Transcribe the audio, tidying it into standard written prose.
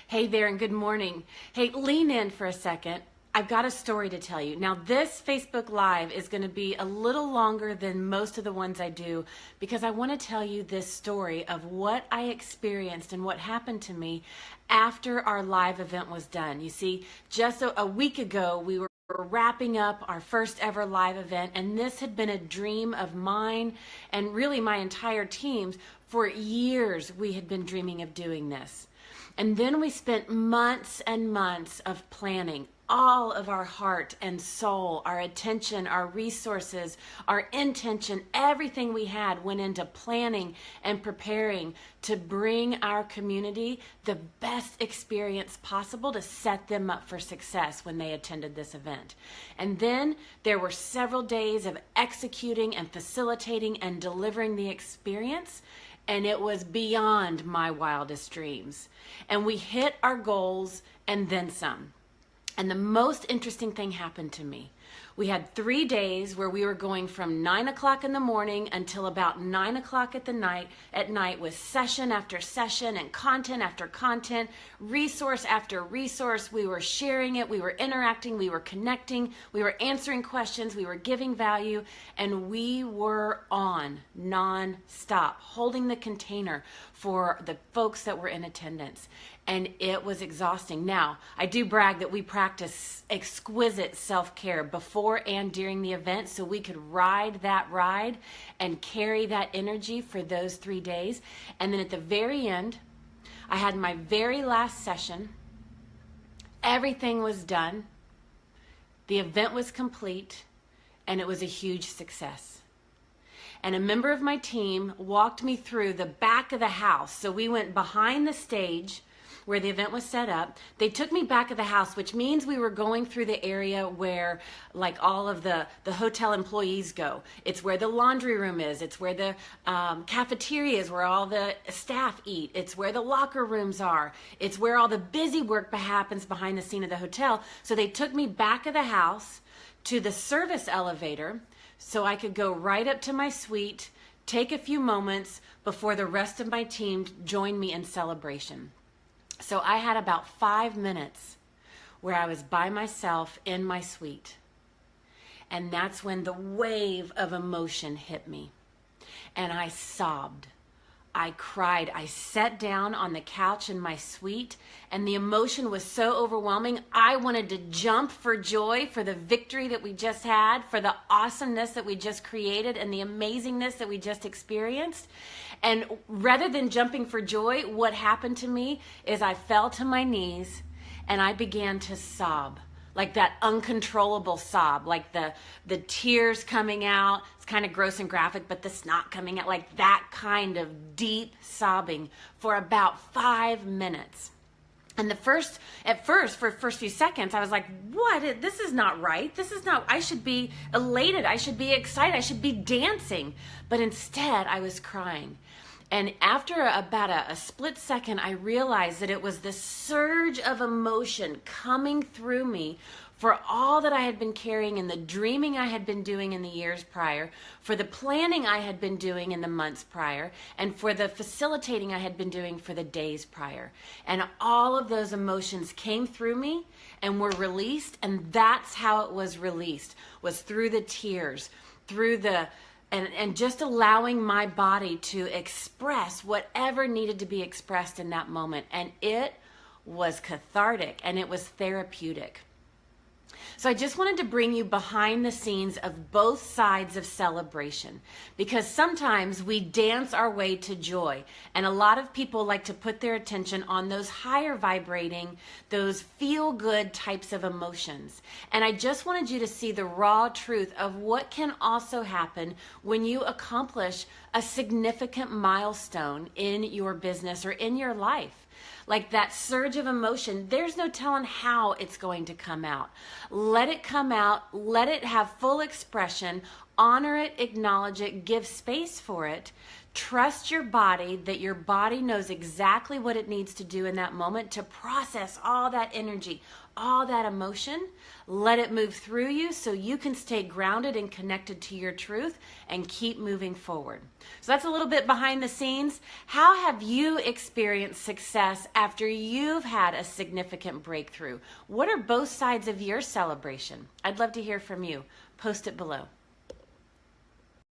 Hey there and good morning. Hey, lean in for a second. I've got a story to tell you. Now, this Facebook Live is going to be a little longer than most of the ones I do because I want to tell you this story of what I experienced and what happened to me after our live event was done. You see, just a week ago, we were wrapping up our first ever live event, and this had been a dream of mine and really my entire team's. For years, we had been dreaming of doing this. And then we spent months and months of planning. All of our heart and soul, our attention, our resources, our intention, everything we had went into planning and preparing to bring our community the best experience possible to set them up for success when they attended this event. And then there were several days of executing and facilitating and delivering the experience. And it was beyond my wildest dreams. And we hit our goals and then some. And the most interesting thing happened to me. We had 3 days where we were going from 9 o'clock in the morning until about 9 o'clock at night with session after session and content after content, resource after resource. We were sharing it, we were interacting, we were connecting, we were answering questions, we were giving value, and we were on non-stop, holding the container for the folks that were in attendance. And it was exhausting. Now, I do brag that we practice exquisite self-care before and during the event so we could ride that ride and carry that energy for those 3 days. And then at the very end, I had my very last session. Everything was done. The event was complete, and it was a huge success. And a member of my team walked me through the back of the house. So we went behind the stage where the event was set up. They took me back of the house, which means we were going through the area where like all of the hotel employees go. It's where the laundry room is. It's where the cafeteria is, where all the staff eat. It's where the locker rooms are. It's where all the busy work happens behind the scene of the hotel. So they took me back of the house to the service elevator so I could go right up to my suite, take a few moments before the rest of my team joined me in celebration. So I had about 5 minutes where I was by myself in my suite. And that's when the wave of emotion hit me. And I sobbed. I cried. I sat down on the couch in my suite, and the emotion was so overwhelming. I wanted to jump for joy for the victory that we just had, for the awesomeness that we just created, and the amazingness that we just experienced. And rather than jumping for joy, what happened to me is I fell to my knees and I began to sob. Like that uncontrollable sob, like the tears coming out. It's kind of gross and graphic, but the snot coming out, like that kind of deep sobbing for about 5 minutes. And for the first few seconds, I was like, what? This is not right. This is not, I should be elated. I should be excited. I should be dancing. But instead, I was crying. And after about a split second, I realized that it was the surge of emotion coming through me for all that I had been carrying and the dreaming I had been doing in the years prior, for the planning I had been doing in the months prior, and for the facilitating I had been doing for the days prior. And all of those emotions came through me and were released, and that's how it was released, was through the tears, through the and just allowing my body to express whatever needed to be expressed in that moment. And it was cathartic and it was therapeutic. So I just wanted to bring you behind the scenes of both sides of celebration, because sometimes we dance our way to joy, and a lot of people like to put their attention on those higher vibrating, those feel-good types of emotions. And I just wanted you to see the raw truth of what can also happen when you accomplish a significant milestone in your business or in your life. Like that surge of emotion, there's no telling how it's going to come out. Let it come out, let it have full expression, honor it, acknowledge it, give space for it Trust your body, that your body knows exactly what it needs to do in that moment to process all that energy, all that emotion. Let it move through you so you can stay grounded and connected to your truth and keep moving forward. So that's a little bit behind the scenes. How have you experienced success after you've had a significant breakthrough? What are both sides of your celebration? I'd love to hear from you. Post it below.